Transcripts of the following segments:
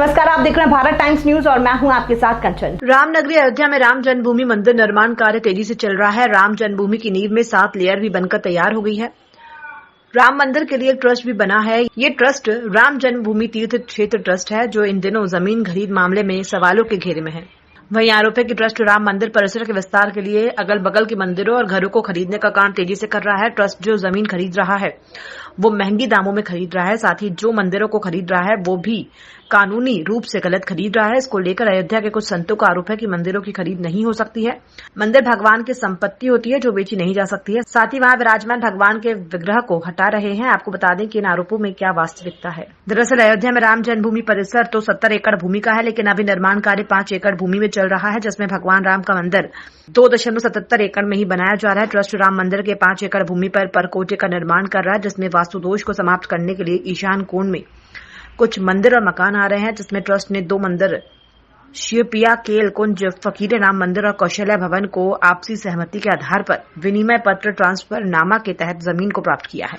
नमस्कार, आप देख रहे हैं भारत टाइम्स न्यूज और मैं हूं आपके साथ कंचन। रामनगरी अयोध्या में राम जन्मभूमि मंदिर निर्माण कार्य तेजी से चल रहा है। राम जन्मभूमि की नींव में 7 लेयर भी बनकर तैयार हो गई है। राम मंदिर के लिए ट्रस्ट भी बना है। ये ट्रस्ट राम जन्मभूमि तीर्थ क्षेत्र ट्रस्ट है, जो इन दिनों जमीन खरीद मामले में सवालों के घेरे में है। वहीं आरोप है कि ट्रस्ट राम मंदिर परिसर के विस्तार के लिए अगल बगल के मंदिरों और घरों को खरीदने का काम तेजी से कर रहा है। ट्रस्ट जो जमीन खरीद रहा है वो महंगी दामों में खरीद रहा है, साथ ही जो मंदिरों को खरीद रहा है वो भी कानूनी रूप से गलत खरीद रहा है। इसको लेकर अयोध्या के कुछ संतों का आरोप है कि मंदिरों की खरीद नहीं हो सकती है। मंदिर भगवान की संपत्ति होती है जो बेची नहीं जा सकती है। साथ ही वहां विराजमान भगवान के विग्रह को हटा रहे हैं। आपको बता दें कि इन आरोपों में क्या वास्तविकता है। दरअसल अयोध्या में राम जन्मभूमि परिसर तो 70 एकड़ भूमि का है, लेकिन अभी निर्माण कार्य 5 एकड़ भूमि में चल रहा है, जिसमें भगवान राम का मंदिर 2.77 एकड़ में ही बनाया जा रहा है। ट्रस्ट राम मंदिर के 5 एकड़ भूमि पर परकोटे का निर्माण कर रहा है, जिसमें वास्तु दोष को समाप्त करने के लिए ईशान कोण में कुछ मंदिर और मकान आ रहे हैं, जिसमें ट्रस्ट ने 2 मंदिर शिवपिया केल कुंज फकीरे राम मंदिर और कौशल्या भवन को आपसी सहमति के आधार पर विनिमय पत्र ट्रांसफर नामा के तहत जमीन को प्राप्त किया है।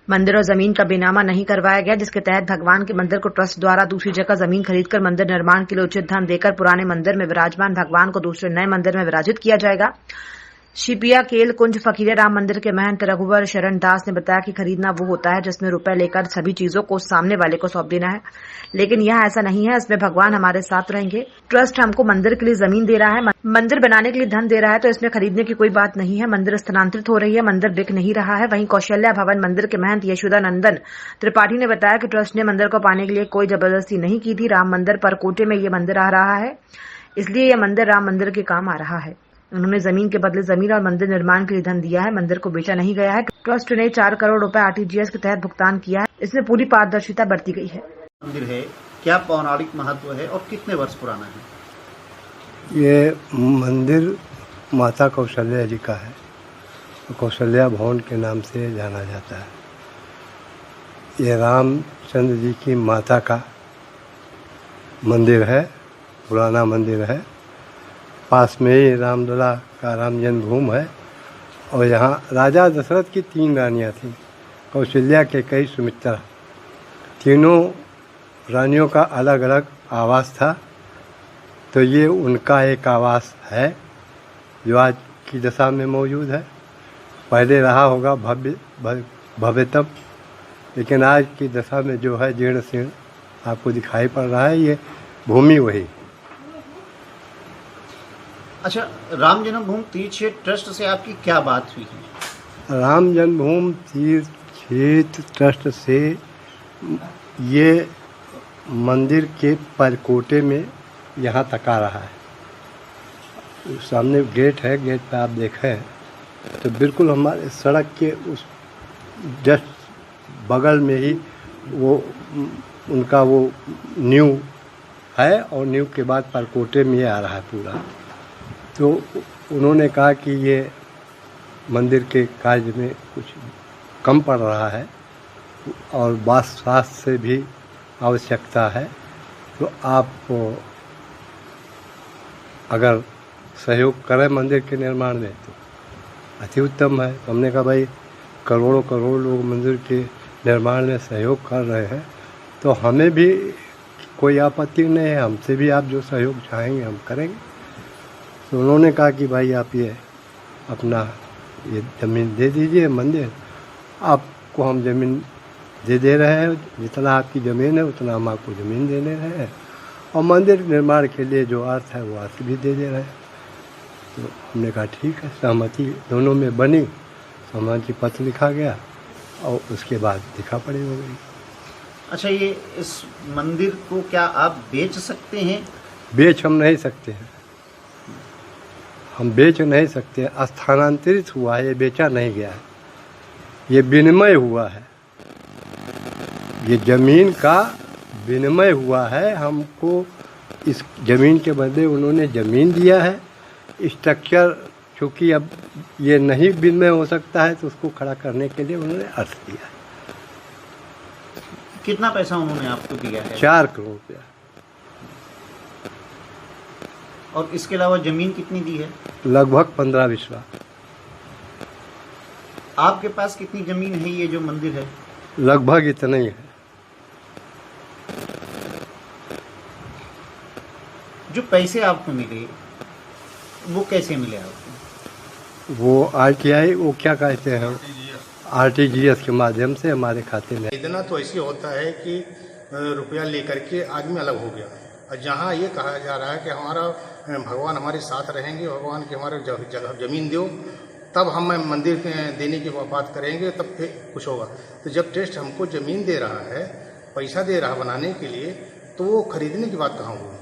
मंदिर और जमीन का बेनामा नहीं करवाया गया, जिसके तहत भगवान के मंदिर को ट्रस्ट द्वारा दूसरी जगह जमीन खरीदकर मंदिर निर्माण के लिए उचित धन देकर पुराने मंदिर में विराजमान भगवान को दूसरे नए मंदिर में विराजित किया जाएगा। शिपिया केल कुंज फकीरे राम मंदिर के महंत रघुवर शरण दास ने बताया कि खरीदना वो होता है जिसमें रुपए लेकर सभी चीजों को सामने वाले को सौंप देना है, लेकिन यह ऐसा नहीं है। इसमें भगवान हमारे साथ रहेंगे। ट्रस्ट हमको मंदिर के लिए जमीन दे रहा है, मंदिर बनाने के लिए धन दे रहा है, तो इसमें खरीदने की कोई बात नहीं है। मंदिर स्थानांतरित हो रही है, मंदिर बिक नहीं रहा है। वहीं कौशल्या भवन मंदिर के महंत यशोदानंदन त्रिपाठी ने बताया कि ट्रस्ट ने मंदिर को पाने के लिए कोई जबरदस्ती नहीं की थी। राम मंदिर पर कोटे में ये मंदिर आ रहा है, इसलिए यह मंदिर राम मंदिर के काम आ रहा है। उन्होंने जमीन के बदले जमीन और मंदिर निर्माण के लिए धन दिया है। मंदिर को बेचा नहीं गया है। ट्रस्ट ने 4 करोड़ रुपए आरटीजीएस के तहत भुगतान किया है। इसमें पूरी पारदर्शिता बरती गई है। मंदिर है, क्या पौराणिक महत्व है और कितने वर्ष पुराना है? ये मंदिर माता कौशल्या जी का है, कौशल्या भवन के नाम से जाना जाता है। ये रामचंद्र जी की माता का मंदिर है, पुराना मंदिर है। पास में ही रामलला का राम जन्मभूमि है और यहाँ राजा दशरथ की 3 रानियाँ थीं, कौशल्या, कैकेयी, सुमित्रा। तीनों रानियों का अलग अलग आवास था, तो ये उनका एक आवास है जो आज की दशा में मौजूद है। पहले रहा होगा भव्य तब, लेकिन आज की दशा में जो है जीर्ण शीर्ण आपको दिखाई पड़ रहा है। ये भूमि वही। अच्छा, राम जन्मभूमि तीर्थ क्षेत्र ट्रस्ट से आपकी क्या बात हुई है? राम जन्मभूमि तीर्थ क्षेत्र ट्रस्ट से ये मंदिर के परकोटे में यहाँ तक आ रहा है। सामने गेट है, गेट पे आप देखें तो बिल्कुल हमारे सड़क के उस जस्ट बगल में ही वो उनका वो नींव है और नींव के बाद परकोटे में ये आ रहा है पूरा। तो उन्होंने कहा कि ये मंदिर के कार्य में कुछ कम पड़ रहा है और वास्तु से भी आवश्यकता है, तो आप अगर सहयोग करें मंदिर के निर्माण में तो अति उत्तम है। तो हमने कहा भाई करोड़ों करोड़ लोग मंदिर के निर्माण में सहयोग कर रहे हैं, तो हमें भी कोई आपत्ति नहीं है, हमसे भी आप जो सहयोग चाहेंगे हम करेंगे। तो उन्होंने कहा कि भाई आप ये अपना ये ज़मीन दे दीजिए, मंदिर आपको हम ज़मीन दे रहे हैं, जितना आपकी ज़मीन है उतना हम आपको ज़मीन दे रहे हैं और मंदिर निर्माण के लिए जो अर्थ है वो अर्थ भी दे रहे हैं। तो हमने कहा ठीक है, सहमति दोनों में बनी, सहमति पत्र लिखा गया और उसके बाद लिखा पड़ी हो गई। अच्छा, ये इस मंदिर को क्या आप बेच सकते हैं? बेच हम नहीं सकते हैं, हम बेच नहीं सकते। स्थानांतरित हुआ है, ये बेचा नहीं गया है, ये विनिमय हुआ है। ये जमीन का विनिमय हुआ है। हमको इस जमीन के बदले उन्होंने ज़मीन दिया है। स्ट्रक्चर चूँकि अब ये नहीं विनिमय हो सकता है, तो उसको खड़ा करने के लिए उन्होंने अर्थ दिया है। कितना पैसा उन्होंने आपको दिया है? 4 करोड़ रुपया। और इसके अलावा जमीन कितनी दी है? लगभग 15-20 लाख। आपके पास कितनी जमीन है ये जो मंदिर है? लगभग इतना ही है। जो पैसे आपको मिले वो कैसे मिले आपको? वो RTI वो क्या कहते हैं, RTGS के माध्यम से हमारे खाते में। इतना तो ऐसे होता है कि रुपया लेकर के आदमी अलग हो गया, और जहाँ ये कहा जा रहा है कि हमारा भगवान हमारे साथ रहेंगे, भगवान की हमारे जगह ज़मीन दो तब हम मंदिर देने की बात करेंगे, तब फिर कुछ होगा। तो जब ट्रस्ट हमको ज़मीन दे रहा है, पैसा दे रहा बनाने के लिए, तो वो खरीदने की बात कहाँ हुई?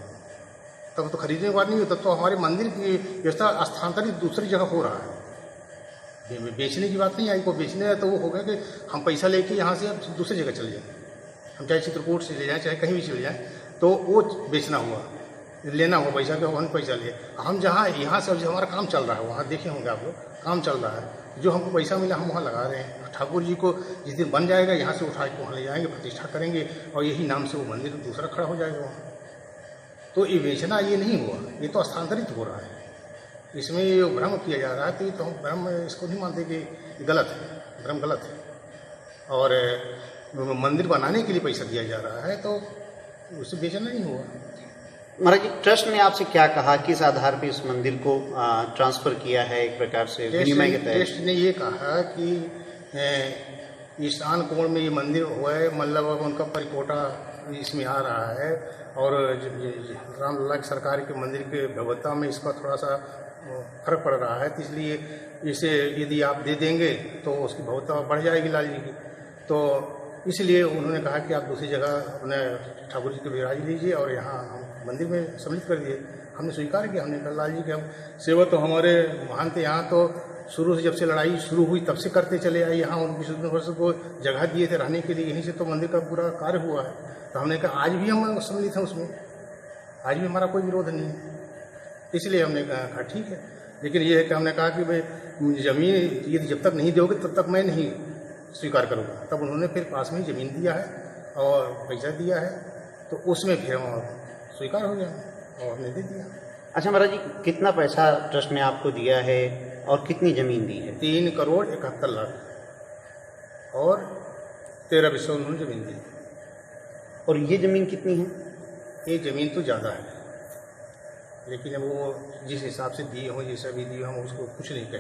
तब तो खरीदने की बात नहीं हुई, तब तो हमारे मंदिर की व्यवस्था स्थानांतरित दूसरी जगह हो रहा है। बेचने की बात नहीं आई, को बेचने है तो वो हो गया कि हम पैसा लेके यहाँ से अब दूसरी जगह चले जाएँ, हम चाहे चित्रकूट से ले जाएँ चाहे कहीं भी चले जाएँ, तो वो बेचना हुआ, लेना हुआ पैसा कि हम पैसा लिए। हम जहाँ यहाँ से जो हमारा काम चल रहा है वहाँ देखे होंगे आप लोग, काम चल रहा है, जो हमको पैसा मिला हम वहाँ लगा रहे हैं। ठाकुर जी को जिस दिन बन जाएगा यहाँ से उठा के वहाँ ले जाएंगे, प्रतिष्ठा करेंगे और यही नाम से वो मंदिर दूसरा खड़ा हो जाएगा वहाँ। तो ये बेचना ये नहीं हुआ, ये तो स्थानांतरित हो रहा है। इसमें ये भ्रम किया जा रहा है, तो ये तो हम भ्रम इसको नहीं मानते कि गलत है, भ्रम गलत है। और मंदिर बनाने के लिए पैसा दिया जा रहा है तो उसे बेचना नहीं हुआ। महाराज जी, ट्रस्ट ने आपसे क्या कहा, किस आधार पे इस मंदिर को ट्रांसफर किया है एक प्रकार से विनिमय के तहत? ट्रस्ट ने ये कहा कि ईशान कोण में ये मंदिर हुआ है, मतलब अब उनका परिकोटा इसमें आ रहा है, और रामलला की सरकार के मंदिर के भव्यता में इसका थोड़ा सा फर्क पड़ रहा है, तो इसलिए इसे यदि आप दे देंगे तो उसकी भव्यता बढ़ जाएगी लाल जी की। तो इसलिए उन्होंने कहा कि आप दूसरी जगह अपने ठाकुर जी को विराज लीजिए और यहाँ हम मंदिर में सम्मिलित कर दिए। हमने स्वीकार किया, हमने कहा लाल जी के हम सेवा तो हमारे महान थे, यहाँ तो शुरू से जब से लड़ाई शुरू हुई तब से करते चले आए, यहाँ उनकी वर्ष को जगह दिए थे रहने के लिए, यहीं से तो मंदिर का पूरा कार्य हुआ है। तो हमने कहा आज भी हम सम्मिलित हैं उसमें, आज भी हमारा कोई विरोध नहीं है। इसलिए हमने कहा ठीक है, लेकिन ये है कि हमने कहा कि भाई ज़मीन यदि जब तक नहीं दोगे तब तक मैं नहीं स्वीकार करूँगा। तब उन्होंने फिर पास में ही ज़मीन दिया है और पैसा दिया है, तो उसमें फिर हम स्वीकार हो गया और हमने दे दिया। अच्छा महाराज जी, कितना पैसा ट्रस्ट ने आपको दिया है और कितनी ज़मीन दी है? 3,71,00,000 और 13 विश्व उन्होंने ज़मीन दी। और ये ज़मीन कितनी है? ये ज़मीन तो ज़्यादा है, लेकिन वो जिस हिसाब से दिए हों, जैसा भी दिए हम उसको कुछ नहीं कहें।